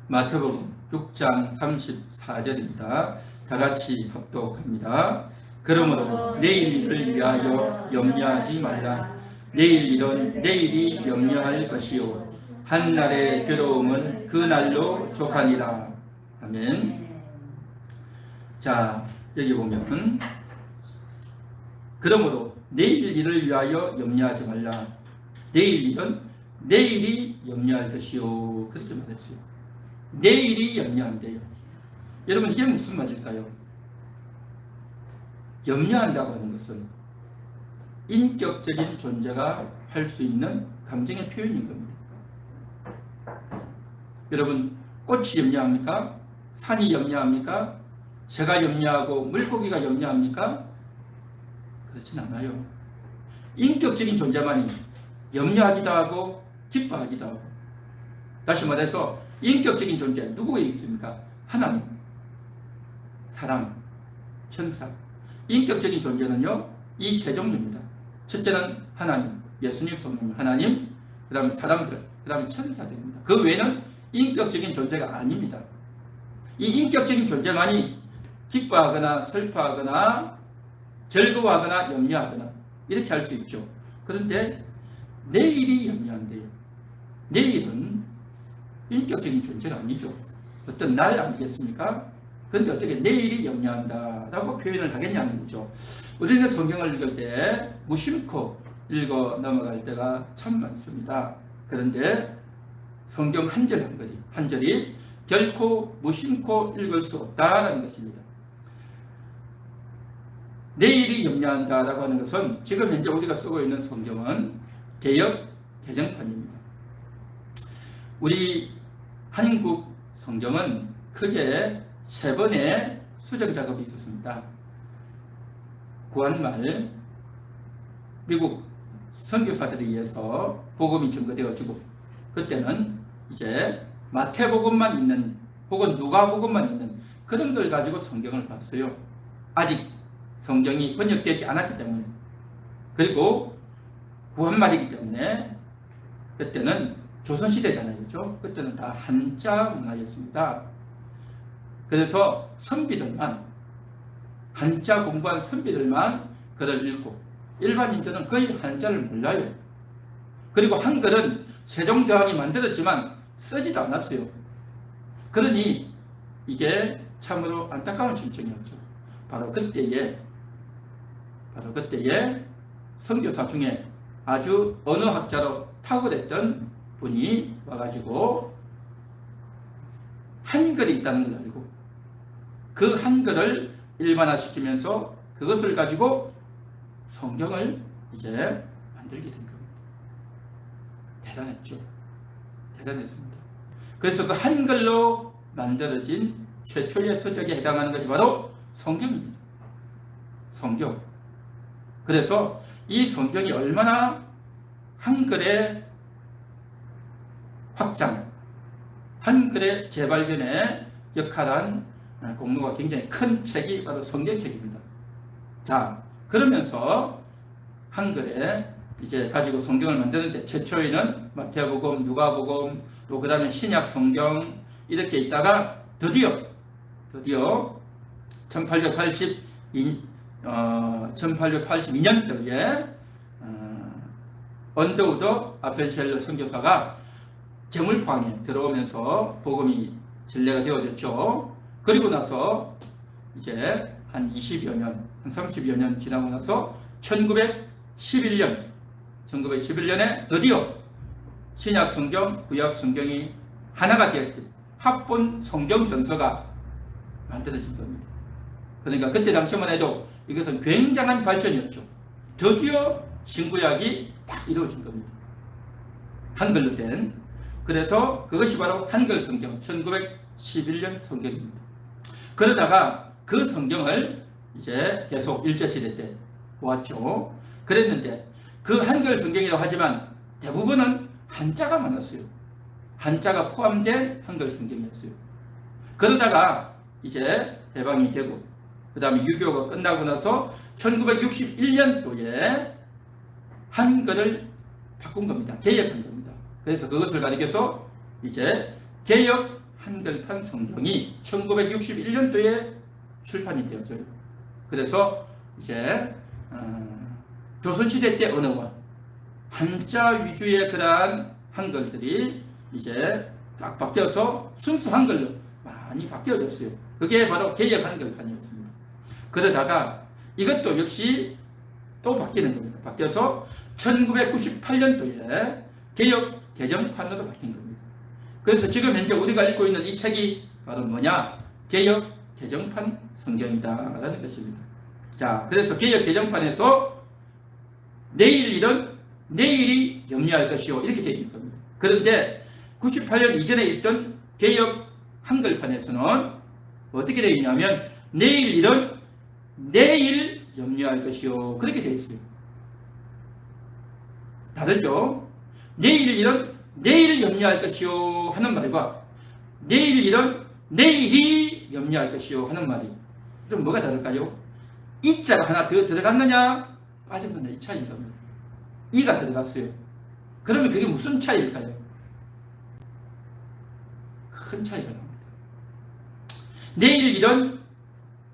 마태복음 6장 34절입니다. 다 같이 합독합니다. 그러므로 내일 일을 위하여 염려하지 말라. 내일 일은 내일이 염려할 것이요 한날의 괴로움은 그 날로 족하니라. 아멘. 자, 여기 보면 그러므로 내일 일을 위하여 염려하지 말라. 내일 일은 내일이 염려할 것이요, 그렇게 말했어요. 내일이 염려한대요. 여러분, 이게 무슨 말일까요? 염려한다고 하는 것은 인격적인 존재가 할 수 있는 감정의 표현인 겁니다. 여러분, 꽃이 염려합니까? 산이 염려합니까? 새가 염려하고 물고기가 염려합니까? 그렇진 않아요. 인격적인 존재만이 염려하기도 하고 기뻐하기도 하고. 다시 말해서 인격적인 존재 누구에 있습니까? 하나님, 사람, 천사. 인격적인 존재는요, 이 세 종류입니다. 첫째는 하나님, 예수님 성령 하나님, 그 다음에 사람들, 그 다음에 천사들입니다. 그 외에는 인격적인 존재가 아닙니다. 이 인격적인 존재만이 기뻐하거나 슬퍼하거나 즐거워하거나 염려하거나 이렇게 할 수 있죠. 그런데 내일이 염려한대요. 내일은 인격적인 존재가 아니죠. 어떤 날 아니겠습니까? 그런데 어떻게 내일이 염려한다라고 표현을 하겠냐는 거죠. 우리는 성경을 읽을 때 무심코 읽어 넘어갈 때가 참 많습니다. 그런데 성경 한 절 한 절이 결코 무심코 읽을 수 없다라는 것입니다. 내일이 염려한다라고 하는 것은 지금 현재 우리가 쓰고 있는 성경은 개역 개정판입니다. 우리 한국 성경은 크게 세 번의 수정 작업이 있었습니다. 구한말 미국 선교사들에 의해서 복음이 증거되어지고, 그때는 이제 마태복음만 있는 혹은 누가복음만 있는 그런 걸 가지고 성경을 봤어요. 아직 성경이 번역되지 않았기 때문에. 그리고 구한말이기 때문에 그때는 조선시대잖아요. 그렇죠? 그때는 다 한자 문화였습니다. 그래서 선비들만, 한자 공부한 선비들만 글을 읽고 일반인들은 거의 한자를 몰라요. 그리고 한글은 세종대왕이 만들었지만 쓰지도 않았어요. 그러니 이게 참으로 안타까운 심정이었죠. 바로 그때에 선교사 중에 아주 언어학자로 탁월했던 분이 와가지고 한글이 있다는 걸 알고 그 한글을 일반화시키면서 그것을 가지고 성경을 이제 만들게 된 겁니다. 대단했죠. 대단했습니다. 그래서 그 한글로 만들어진 최초의 서적에 해당하는 것이 바로 성경입니다. 성경. 그래서 이 성경이 얼마나 한글의 확장, 한글의 재발견에 역할한 공로가 굉장히 큰 책이 바로 성경책입니다. 자, 그러면서 한글에 이제 가지고 성경을 만드는데 최초에는 마태복음, 누가복음, 또 그 다음에 신약 성경 이렇게 있다가 드디어 1882년도에 언더우드 아펜셀러 선교사가 제물포항에 들어오면서 복음이 전례가 되어졌죠. 그리고 나서 이제 한 20여 년, 한 30여 년 지나고 나서 1911년에 드디어 신약 성경, 구약 성경이 하나가 되었듯 합본 성경 전서가 만들어진 겁니다. 그러니까 그때 당시만 해도 이것은 굉장한 발전이었죠. 드디어 신구약이 딱 이루어진 겁니다. 한글로 된. 그래서 그것이 바로 한글 성경, 1911년 성경입니다. 그러다가 그 성경을 이제 계속 일제시대 때 보았죠. 그랬는데 그 한글 성경이라고 하지만 대부분은 한자가 많았어요. 한자가 포함된 한글 성경이었어요. 그러다가 이제 해방이 되고 그 다음에 유교가 끝나고 나서 1961년도에 한글을 바꾼 겁니다. 개혁한 겁니다. 그래서 그것을 가리켜서 이제 개혁 한글판 성경이 1961년도에 출판이 되어져요. 그래서 이제 조선시대 때 언어와 한자 위주의 그러한 한글들이 이제 딱 바뀌어서 순수 한글로 많이 바뀌어졌어요. 그게 바로 개역 한글판이었습니다. 그러다가 이것도 역시 또 바뀌는 겁니다. 바뀌어서 1998년도에 개역 개정판으로 바뀐 겁니다. 그래서 지금 현재 우리가 읽고 있는 이 책이 바로 뭐냐? 개역 개정판 성경이다라는 것입니다. 자, 그래서 개역 개정판에서 내일 일은 내일이 염려할 것이요 이렇게 되어 있는 겁니다. 그런데 98년 이전에 있던 개역 한글판에서는 어떻게 되어 있냐면 내일 일은 내일 염려할 것이요 그렇게 되어 있어요. 다르죠? 내일 일은 내일 염려할 것이요 하는 말과 내일 일은 내일이 염려할 것이요 하는 말이 좀 뭐가 다를까요? 이자가 하나 더 들어갔느냐 빠졌느냐 이 차이인 겁니다. 이가 들어갔어요. 그러면 그게 무슨 차이일까요? 큰 차이가 납니다. 내일 일은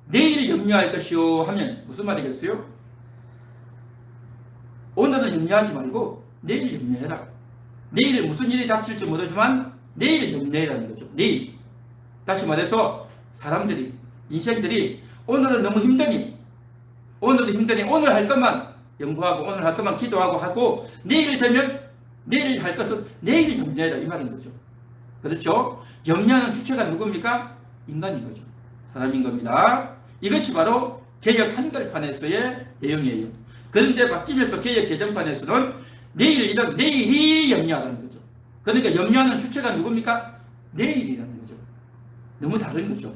내일 염려할 것이요 하면 무슨 말이겠어요? 오늘은 염려하지 말고 내일 염려해라. 내일 무슨 일이 닥칠지 모르지만 내일 염려해라는 거죠. 내일. 다시 말해서 사람들이 인생들이 오늘은 너무 힘드니 오늘 할 것만 연구하고 오늘 할 것만 기도하고 하고 내일 되면 내일 할 것은 내일 염려해라 이 말인 거죠. 그렇죠? 염려하는 주체가 누굽니까? 인간인 거죠. 사람인 겁니다. 이것이 바로 개역 한글판에서의 내용이에요. 그런데 바뀌면서 개역 개정판에서는 내일 일은 내일이 염려하는 거죠. 그러니까 염려하는 주체가 누굽니까? 내일이라는 거죠. 너무 다른 거죠.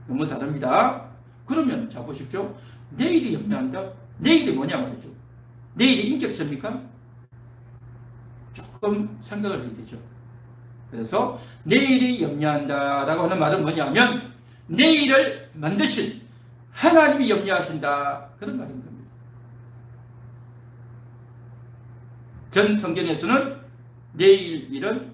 너무 다릅니다. 그러면 자 보십시오. 내일이 염려한다? 내일이 뭐냐 말이죠. 내일이 인격체입니까? 조금 생각을 해야 되죠. 그래서 내일이 염려한다라고 하는 말은 뭐냐면 내일을 만드신 하나님이 염려하신다 그런 말인 겁니다. 전 성경에서는 내일 일은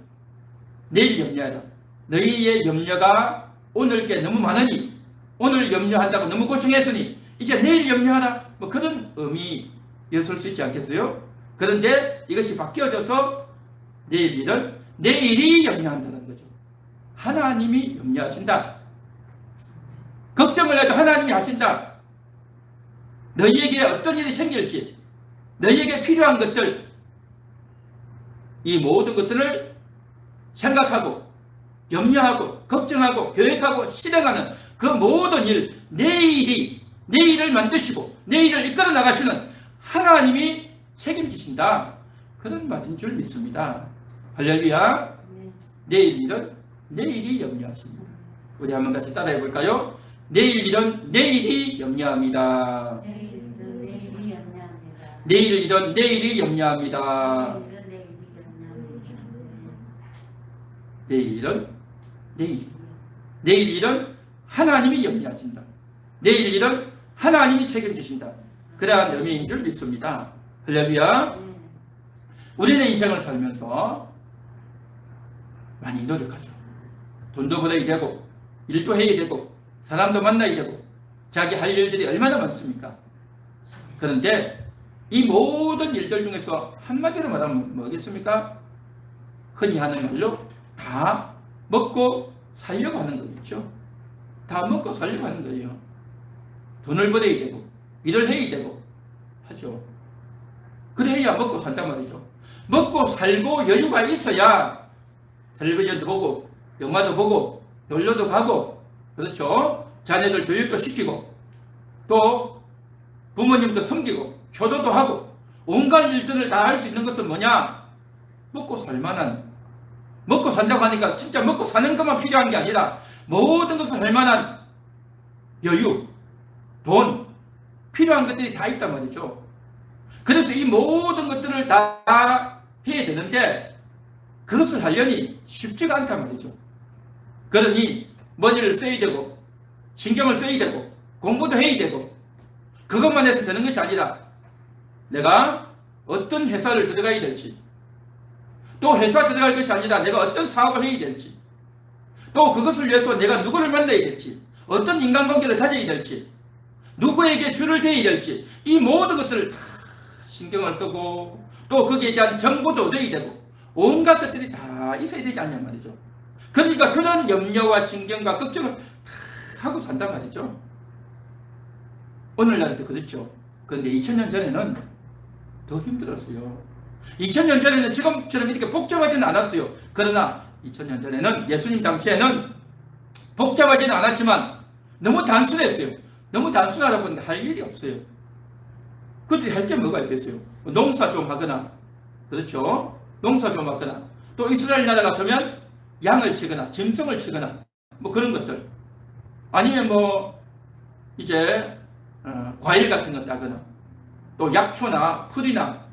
내일 염려하라. 너희의 염려가 오늘 게 너무 많으니 오늘 염려한다고 너무 고생했으니 이제 내일 염려하라. 뭐 그런 의미였을 수 있지 않겠어요? 그런데 이것이 바뀌어져서 내일 일은 내일이 염려한다는 거죠. 하나님이 염려하신다. 걱정을 해도 하나님이 하신다. 너희에게 어떤 일이 생길지 너희에게 필요한 것들 이 모든 것들을 생각하고 염려하고 걱정하고 계획하고 실행하는 그 모든 일 내일을 만드시고 내일을 이끌어 나가시는 하나님이 책임지신다. 그런 말인 줄 믿습니다. 할렐루야. 내일 일은 내일이 염려하십니다. 우리 한번 같이 따라해 볼까요? 내일 일은 내일이 염려합니다. 내일 일은 내일이 염려합니다. 내일 일은 내일 일은 하나님이 염려하신다. 내일 일은 하나님이 책임지신다. 그러한 의미인 줄 믿습니다. 할렐루야. 우리는 인생을 살면서 많이 노력하죠. 돈도 벌어야 되고 일도 해야 되고 사람도 만나야 되고 자기 할 일들이 얼마나 많습니까? 그런데 이 모든 일들 중에서 한마디로 말하면 뭐겠습니까? 흔히 하는 말로 다 먹고 살려고 하는 거겠죠. 다 먹고 살려고 하는 거예요. 돈을 벌어야 되고 일을 해야 되고 하죠. 그래야 먹고 산단 말이죠. 먹고 살고 여유가 있어야 텔레비전도 보고 영화도 보고 놀러도 가고 그렇죠. 자녀들 교육도 시키고 또 부모님도 섬기고 효도도 하고 온갖 일들을 다 할 수 있는 것은 뭐냐? 먹고 살만한 먹고 산다고 하니까 진짜 먹고 사는 것만 필요한 게 아니라 모든 것을 할 만한 여유, 돈 필요한 것들이 다 있단 말이죠. 그래서 이 모든 것들을 다 해야 되는데 그것을 하려니 쉽지가 않단 말이죠. 그러니 머리를 써야 되고 신경을 써야 되고 공부도 해야 되고 그것만 해서 되는 것이 아니라 내가 어떤 회사를 들어가야 될지 또 회사 들어갈 것이 아니라 내가 어떤 사업을 해야 될지 또 그것을 위해서 내가 누구를 만나야 될지, 어떤 인간관계를 가져야 될지, 누구에게 줄을 대야 될지, 이 모든 것들을 신경을 쓰고 또 거기에 대한 정보도 얻어야 되고 온갖 것들이 다 있어야 되지 않냐 말이죠. 그러니까 그런 염려와 신경과 걱정을 다 하고 산단 말이죠. 오늘날도 그렇죠. 그런데 2000년 전에는 더 힘들었어요. 2000년 전에는 지금처럼 이렇게 복잡하지는 않았어요. 그러나 2000년 전에는 예수님 당시에는 복잡하지는 않았지만 너무 단순했어요. 너무 단순하다 보니까 할 일이 없어요. 그들이 할 게 뭐가 있겠어요? 농사 좀 하거나, 그렇죠? 농사 좀 하거나, 또 이스라엘 나라 같으면 양을 치거나 짐승을 치거나 뭐 그런 것들, 아니면 뭐 이제 과일 같은 거 따거나, 또 약초나 풀이나,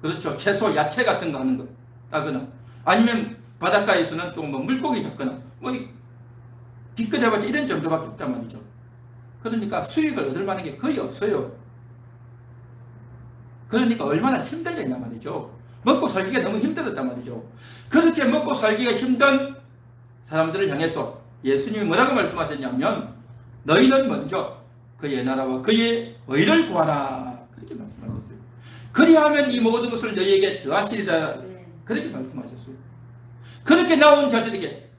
그렇죠, 채소, 야채 같은 거 하는 거 따거나, 아니면 바닷가에서는 또 뭐 물고기 잡거나, 뭐 기껏 해봤자 이런 정도밖에 없단 말이죠. 그러니까 수익을 얻을 만한 게 거의 없어요. 그러니까 얼마나 힘들겠냐 말이죠. 먹고 살기가 너무 힘들었단 말이죠. 그렇게 먹고 살기가 힘든 사람들을 향해서 예수님이 뭐라고 말씀하셨냐면, 너희는 먼저 그의 나라와 그의 의를 구하라, 그렇게 말씀하셨어요. 그리하면 이 모든 것을 너희에게 더하시리라, 그렇게 말씀하셨어요. 그렇게 나온 자들에게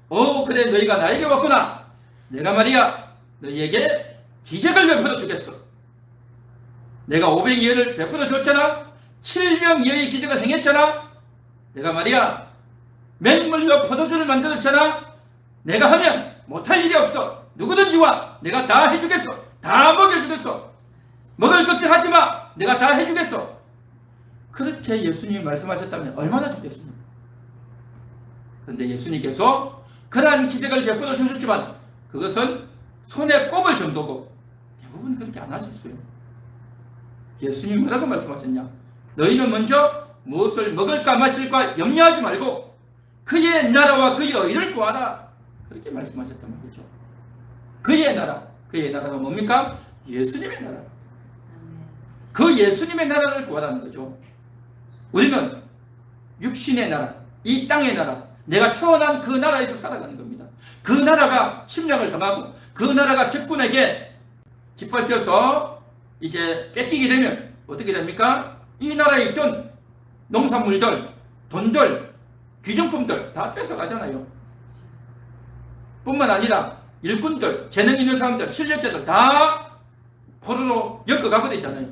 그래 너희가 나에게 왔구나, 내가 말이야 너희에게 기적을 베풀어 주겠어. 내가 500여를 베풀어 줬잖아. 7명여의 기적을 행했잖아. 내가 말이야 맹물로 포도주를 만들었잖아. 내가 하면 못할 일이 없어. 누구든지 와. 내가 다 해주겠어. 다 먹여주겠어. 먹을 걱정하지 마. 내가 다 해주겠어. 그렇게 예수님이 말씀하셨다면 얼마나 좋겠습니까? 그런데 예수님께서 그러한 기적을 베풀어 주셨지만 그것은 손에 꼽을 정도고 대부분 그렇게 안 하셨어요. 예수님이 뭐라고 말씀하셨냐? 너희는 먼저 무엇을 먹을까 마실까 염려하지 말고 그의 나라와 그의 의를 구하라, 그렇게 말씀하셨단 말이죠. 그의 나라, 그의 나라가 뭡니까? 예수님의 나라. 그 예수님의 나라를 구하라는 거죠. 우리는 육신의 나라, 이 땅의 나라, 내가 태어난 그 나라에서 살아가는 겁니다. 그 나라가 침략을 당하고 그 나라가 적군에게 짓밟혀서 이제 뺏기게 되면 어떻게 됩니까? 이 나라에 있던 농산물들, 돈들, 귀중품들 다 뺏어가잖아요. 뿐만 아니라 일꾼들, 재능 있는 사람들, 실력자들 다 포로로 엮어가버리잖아요.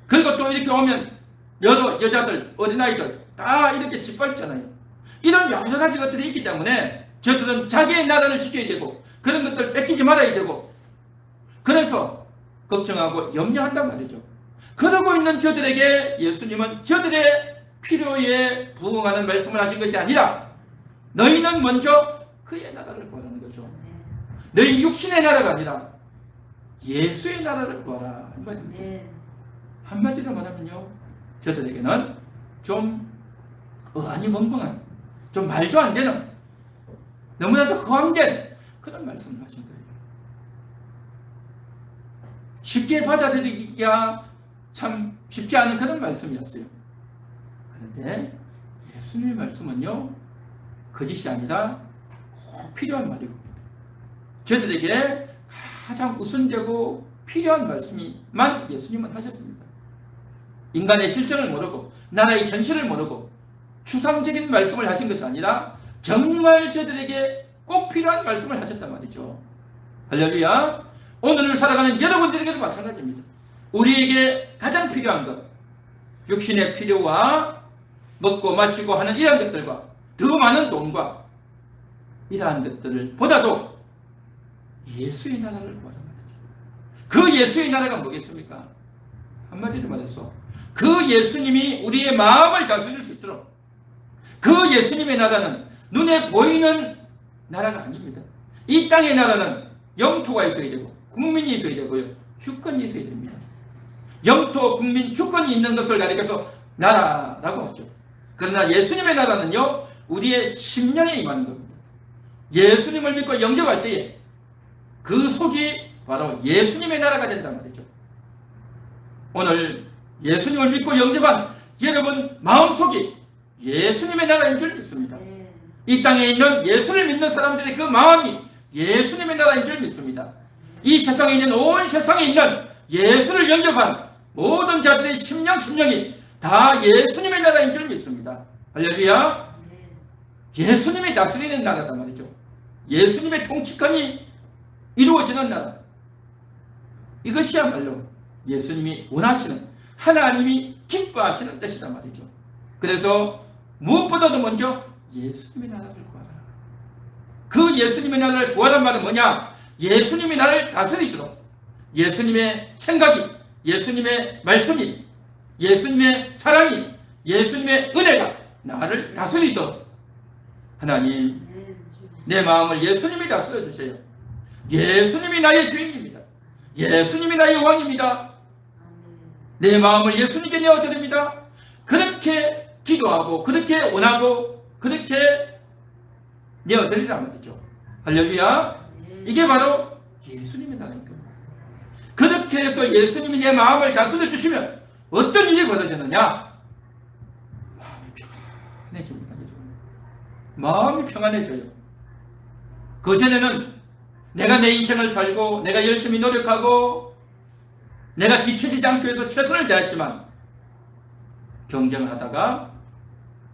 그리고 또 이렇게 오면 여자들, 어린아이들 다 이렇게 짓밟잖아요. 이런 여러 가지 것들이 있기 때문에 저들은 자기의 나라를 지켜야 되고 그런 것들 뺏기지 말아야 되고 그래서 걱정하고 염려한단 말이죠. 그러고 있는 저들에게 예수님은 저들의 필요에 부응하는 말씀을 하신 것이 아니라 너희는 먼저 그의 나라를 구하라는 거죠. 너희 육신의 나라가 아니라 예수의 나라를 구하라, 한마디로 말하면요, 저들에게는 좀 어안이 벙벙한, 좀 말도 안 되는, 너무나도 허황된 그런 말씀을 하신 거예요. 쉽게 받아들이기가 참 쉽지 않은 그런 말씀이었어요. 그런데 예수님의 말씀은요, 거짓이 아니라 꼭 필요한 말이고 저들에게 가장 우선되고 필요한 말씀이만 예수님은 하셨습니다. 인간의 실정을 모르고 나라의 현실을 모르고 추상적인 말씀을 하신 것이 아니라 정말 저들에게 꼭 필요한 말씀을 하셨단 말이죠. 할렐루야. 오늘을 살아가는 여러분들에게도 마찬가지입니다. 우리에게 가장 필요한 것, 육신의 필요와 먹고 마시고 하는 이러한 것들과 더 많은 돈과 이러한 것들을 보다도 예수의 나라를 구하란 말이죠. 그 예수의 나라가 뭐겠습니까? 한마디로 말해서 그 예수님이 우리의 마음을 다스릴 수 있도록, 그 예수님의 나라는 눈에 보이는 나라가 아닙니다. 이 땅의 나라는 영토가 있어야 되고 국민이 있어야 되고요, 주권이 있어야 됩니다. 영토, 국민, 주권이 있는 것을 가리켜서 나라라고 하죠. 그러나 예수님의 나라는요, 우리의 심령에 임하는 겁니다. 예수님을 믿고 영접할 때에 그 속이 바로 예수님의 나라가 된단 말이죠. 오늘 예수님을 믿고 영접한 여러분 마음속이 예수님의 나라인 줄 믿습니다. 이 땅에 있는 예수를 믿는 사람들의 그 마음이 예수님의 나라인 줄 믿습니다. 이 세상에 있는 온 세상에 있는 예수를 영접한 모든 자들의 심령이 다 예수님의 나라인 줄 믿습니다. 할렐루야. 예수님이 다스리는 나라단 말이죠. 예수님의 통치권이 이루어지는 나라. 이것이야말로 예수님이 원하시는, 하나님이 기뻐하시는 뜻이단 말이죠. 그래서 무엇보다도 먼저 예수님의 나라를 구하라. 그 예수님의 나라를 구하란 말은 뭐냐? 예수님이 나를 다스리도록 예수님의 생각이, 예수님의 말씀이, 예수님의 사랑이, 예수님의 은혜가 나를 다스리도록 하나님, 내 마음을 예수님이 다스려 주세요. 예수님이 나의 주인입니다. 예수님이 나의 왕입니다. 내 마음을 예수님께 내어드립니다. 그렇게 기도하고 그렇게 원하고 그렇게 내어드리란 말이죠. 할렐루야. 이게 바로 예수님의 나라인 겁니다. 그렇게 해서 예수님이 내 마음을 다스려 주시면 어떤 일이 벌어지느냐? 마음이 평안해집니다. 마음이 평안해져요. 그전에는 내가 내 인생을 살고 내가 열심히 노력하고 내가 뒤처지지 않기 위해서 최선을 다했지만 경쟁을 하다가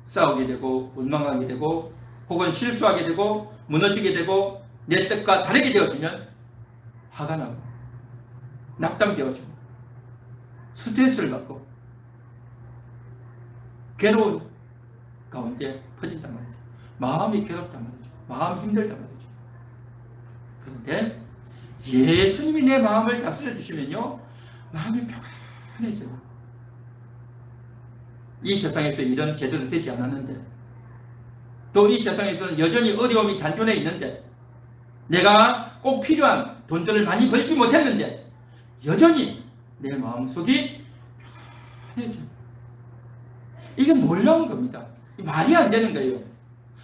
싸우게 되고 원망하게 되고 혹은 실수하게 되고 무너지게 되고 내 뜻과 다르게 되어지면 화가 나고 낙담되어지고 스트레스를 받고 괴로운 가운데 퍼진단 말이죠. 마음이 괴롭단 말이죠. 마음이 힘들단 말이죠. 그런데 예수님이 내 마음을 다스려 주시면요, 마음이 평안해져요. 이 세상에서 일은 제대로 되지 않았는데, 또 이 세상에서는 여전히 어려움이 잔존해 있는데, 내가 꼭 필요한 돈들을 많이 벌지 못했는데 여전히 내 마음속이 평안해져요. 이게 놀라운 겁니다. 말이 안 되는 거예요.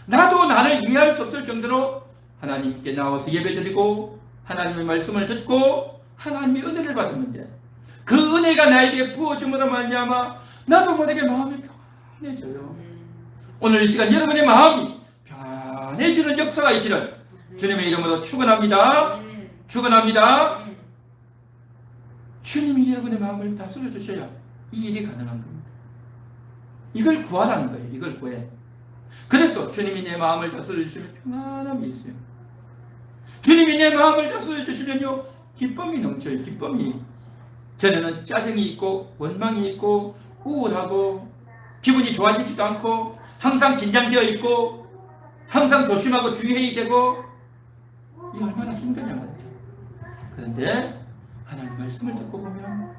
나도 나를 이해할 수 없을 정도로 하나님께 나와서 예배드리고 하나님의 말씀을 듣고 하나님의 은혜를 받았는데 그 은혜가 나에게 부어줌으로 말미암아 나도 모르게 마음이 평안해져요. 오늘 이 시간 여러분의 마음이 평안해지는 역사가 있기를 주님의 이름으로 축원합니다. 축원합니다. 주님이 여러분의 마음을 다스려 주셔야 이 일이 가능한 겁니다. 이걸 구하라는 거예요. 이걸 구해. 그래서 주님이 내 마음을 다스려 주시면 평안함이 있어요. 주님이 내 마음을 다스려 주시면요, 기쁨이 넘쳐요. 기쁨이. 전에는 짜증이 있고 원망이 있고 우울하고 기분이 좋아지지도 않고 항상 긴장되어 있고 항상 조심하고 주의해야 되고, 이게 얼마나 힘드냐 말이죠. 그런데 하나님 말씀을 듣고 보면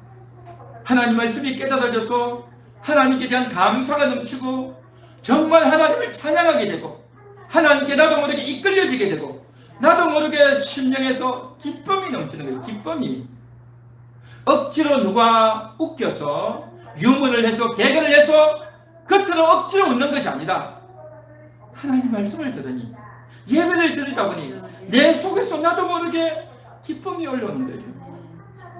하나님 말씀이 깨달아져서 하나님께 대한 감사가 넘치고 정말 하나님을 찬양하게 되고 하나님께 나도 모르게 이끌려지게 되고 나도 모르게 심령에서 기쁨이 넘치는 거예요. 기쁨이. 억지로 누가 웃겨서 유머를 해서 개그를 해서 겉으로 억지로 웃는 것이 아니라 하나님 말씀을 들으니 예배를 들으다 보니 내 속에서 나도 모르게 기쁨이 올라오는 거예요.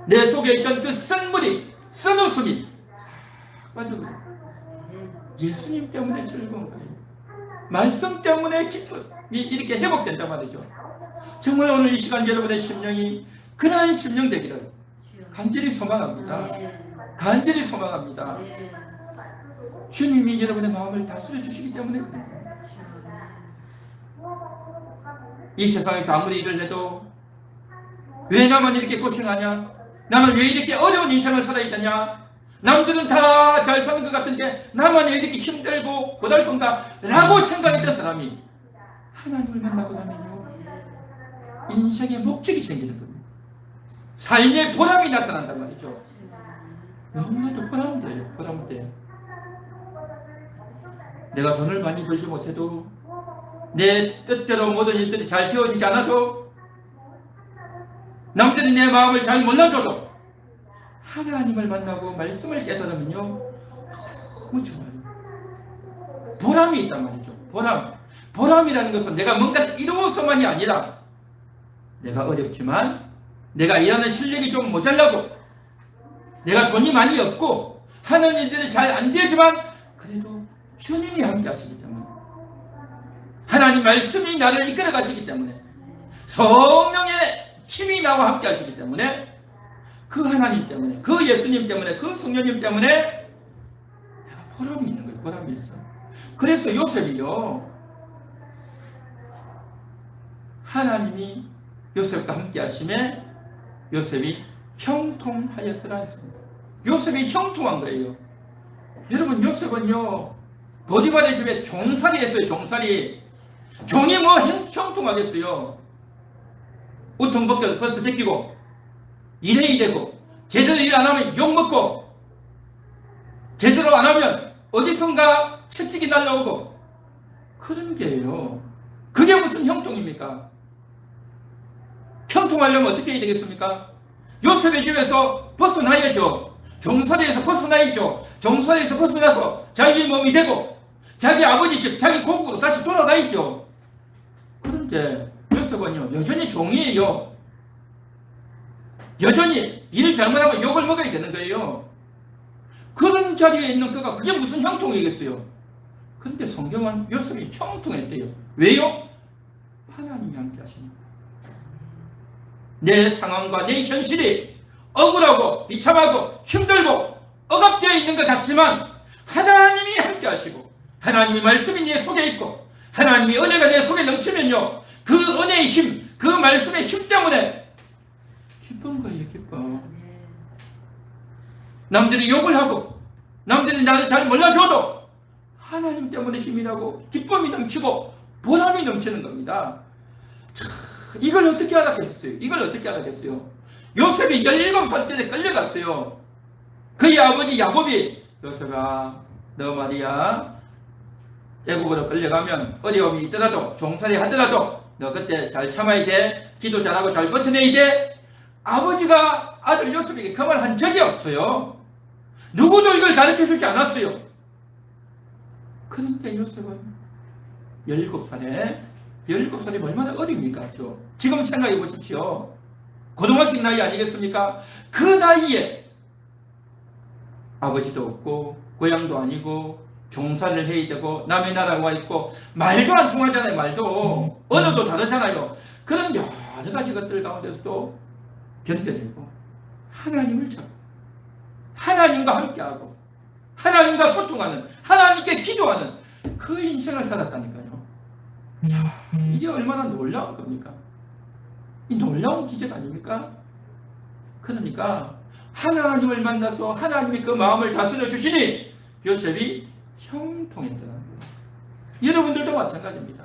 내 속에 있던 그 쓴물이, 쓴웃음이 싹 빠져버려요. 예수님 때문에 즐거운 거예요. 말씀 때문에 기쁨이 이렇게 회복된단 말이죠. 정말 오늘 이 시간 여러분의 심령이 그러한 심령 되기를 간절히 소망합니다. 간절히 소망합니다. 주님이 여러분의 마음을 다스려 주시기 때문에 그런 거예요. 이 세상에서 아무리 일을 해도 왜 나만 이렇게 고생하냐? 나는 왜 이렇게 어려운 인생을 살아야 되냐? 남들은 다 잘 사는 것 같은데 나만 왜 이렇게 힘들고 고달픈가? 라고 생각했던 사람이 하나님을 만나고 나면요, 인생의 목적이 생기는 겁니다. 삶의 보람이 나타난단 말이죠. 너무나도 보람돼요. 보람돼. 내가 돈을 많이 벌지 못해도 내 뜻대로 모든 일들이 잘 되어지지 않아도 남들이 내 마음을 잘 몰라줘도 하나님을 만나고 말씀을 깨달으면요, 너무 좋아요. 보람이 있단 말이죠. 보람. 보람이라는 것은 내가 뭔가를 이루어서만이 아니라 내가 어렵지만 내가 일하는 실력이 좀 모자라고 내가 돈이 많이 없고 하는 일들이 잘 안 되지만 그래도 주님이 함께 하시기 때문에 하나님 말씀이 나를 이끌어 가시기 때문에, 성령의 힘이 나와 함께 하시기 때문에, 그 하나님 때문에, 그 예수님 때문에, 그 성령님 때문에 내가 보람이 있는 거예요. 보람이 있어. 그래서 요셉이요, 하나님이 요셉과 함께 하심에 요셉이 형통하였더라 했습니다. 요셉이 형통한 거예요. 여러분, 요셉은요, 보디발의 집에 종살이 했어요. 종살이. 종이 뭐 형통하겠어요. 우통 벗겨 벌써 제끼고 일해야 되고, 제대로 일 안 하면 욕먹고, 제대로 안 하면 어디선가 채찍이 날라오고, 그런 게예요. 그게 무슨 형통입니까? 형통하려면 어떻게 해야 되겠습니까? 요셉의 집에서 벗어나야죠. 종살이에서 벗어나야죠. 종살이에서 벗어나서 자기 몸이 되고 자기 아버지 집, 자기 고국으로 다시 돌아가야죠. 그런데 요셉은요, 여전히 종이에요. 여전히 일 잘못하면 욕을 먹어야 되는 거예요. 그런 자리에 있는 그가 그게 무슨 형통이겠어요? 그런데 성경은 요셉이 형통했대요. 왜요? 하나님이 함께 하십니다. 내 상황과 내 현실이 억울하고 비참하고 힘들고 억압되어 있는 것 같지만, 하나님이 함께 하시고 하나님이 말씀이 내 속에 있고 하나님이 은혜가 내 속에 넘치면요, 그 은혜의 힘, 그 말씀의 힘 때문에 기쁜 거예요. 기뻐. 남들이 욕을 하고 남들이 나를 잘 몰라줘도 하나님 때문에 힘이 나고 기쁨이 넘치고 보람이 넘치는 겁니다. 자, 이걸 어떻게 알았겠어요? 이걸 어떻게 알았겠어요? 요셉이 17살 때 끌려갔어요. 그의 아버지 야곱이, 요셉아, 너 말이야, 애굽으로 끌려가면 어려움이 있더라도, 종살이 하더라도 너 그때 잘 참아야 돼. 기도 잘하고 잘 버텨내야 돼. 아버지가 아들 요셉에게 그 말 한 적이 없어요. 누구도 이걸 가르쳐주지 않았어요. 그런데 요셉은 17살이 얼마나 어립니까? 지금 생각해 보십시오. 고등학생 나이 아니겠습니까? 그 나이에 아버지도 없고 고향도 아니고 종사를 해야 되고 남의 나라에 와 있고 말도 안 통하잖아요. 말도 언어도 다르잖아요. 그런 여러 가지 것들 가운데서도 견뎌내고 하나님을 찾고 하나님과 함께하고 하나님과 소통하는, 하나님께 기도하는 그 인생을 살았다니까요. 이게 얼마나 놀라운 겁니까? 이 놀라운 기적 아닙니까? 그러니까 하나님을 만나서 하나님이 그 마음을 다스려 주시니 요셉이 형통했다는 거예요. 여러분들도 마찬가지입니다.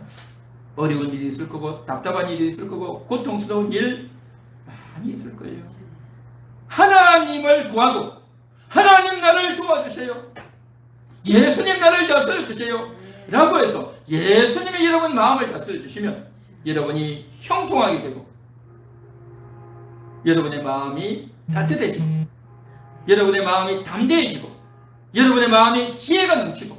어려운 일이 있을 거고 답답한 일이 있을 거고 고통스러운 일 많이 있을 거예요. 하나님을 구하고 하나님 나를 도와주세요. 예수님 나를 다스려 주세요. 라고 해서 예수님이 여러분 마음을 다스려 주시면 여러분이 형통하게 되고 여러분의 마음이 따뜻해지고 여러분의 마음이 담대해지고 여러분의 마음이 지혜가 넘치고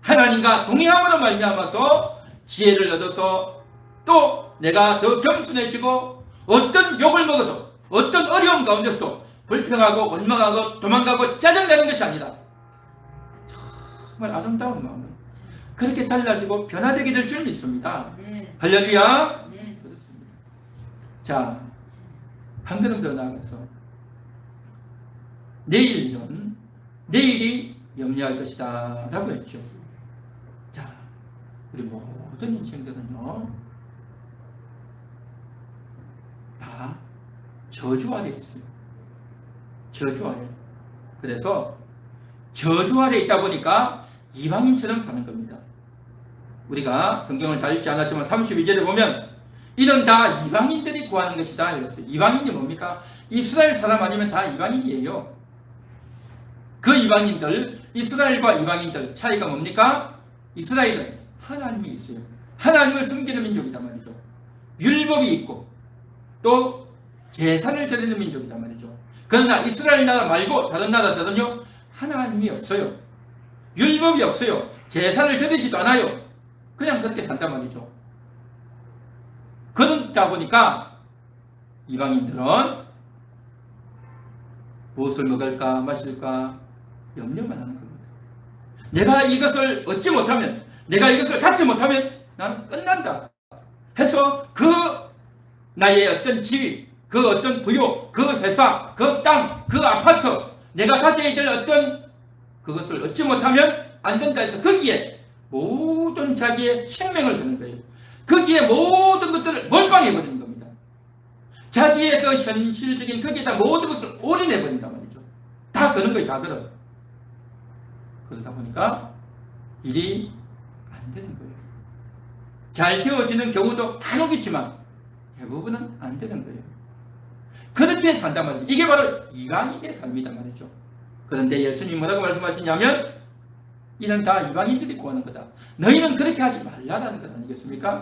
하나님과 동행함으로 말미암아서 지혜를 얻어서 또 내가 더 겸손해지고 어떤 욕을 먹어도 어떤 어려움 가운데서도 불평하고 원망하고 도망가고 짜증내는 것이 아니라 정말 아름다운 마음을 그렇게 달라지고 변화되게 될 줄 믿습니다. 할렐루야. 그렇습니다. 자, 한 걸음 더 나아가서 내일 일은 내일이 염려할 것이다 라고 했죠. 자, 우리 모든 인생들은요 다 저주 아래 있어요. 저주 아래. 그래서 저주 아래 있다 보니까 이방인처럼 사는 겁니다. 우리가 성경을 다 읽지 않았지만 32절에 보면 이는 다 이방인들이 구하는 것이다 이랬어요. 이방인이 뭡니까? 이스라엘 사람 아니면 다 이방인이에요. 그 이방인들, 이스라엘과 이방인들 차이가 뭡니까? 이스라엘은 하나님이 있어요. 하나님을 섬기는 민족이단 말이죠. 율법이 있고 또 제사를 드리는 민족이단 말이죠. 그러나 이스라엘 나라 말고 다른 나라들은요 하나님이 없어요. 율법이 없어요. 제사를 드리지도 않아요. 그냥 그렇게 산단 말이죠. 그러다 보니까 이방인들은 무엇을 먹을까 마실까 염려만 하는 겁니다. 내가 이것을 얻지 못하면, 내가 이것을 갖지 못하면 난 끝난다 해서 그 나의 어떤 지위, 그 어떤 부요, 그 회사, 그 땅, 그 아파트, 내가 가져야 될 어떤 그것을 얻지 못하면 안 된다 해서 거기에 모든 자기의 생명을 거는 거예요. 거기에 모든 것들을 몰빵해버리는 겁니다. 자기의 그 현실적인 거기에다 모든 것을 올인해버린단 말이죠. 다 그런 거예요. 다 그런. 그러다 보니까 일이 안 되는 거예요. 잘 되어지는 경우도 간혹 있지만 대부분은 안 되는 거예요. 그렇게 산단 말이죠. 이게 바로 이방인의 삶이란 말이죠. 그런데 예수님이 뭐라고 말씀하시냐면 이는 다 이방인들이 구하는 거다. 너희는 그렇게 하지 말라라는 것 아니겠습니까?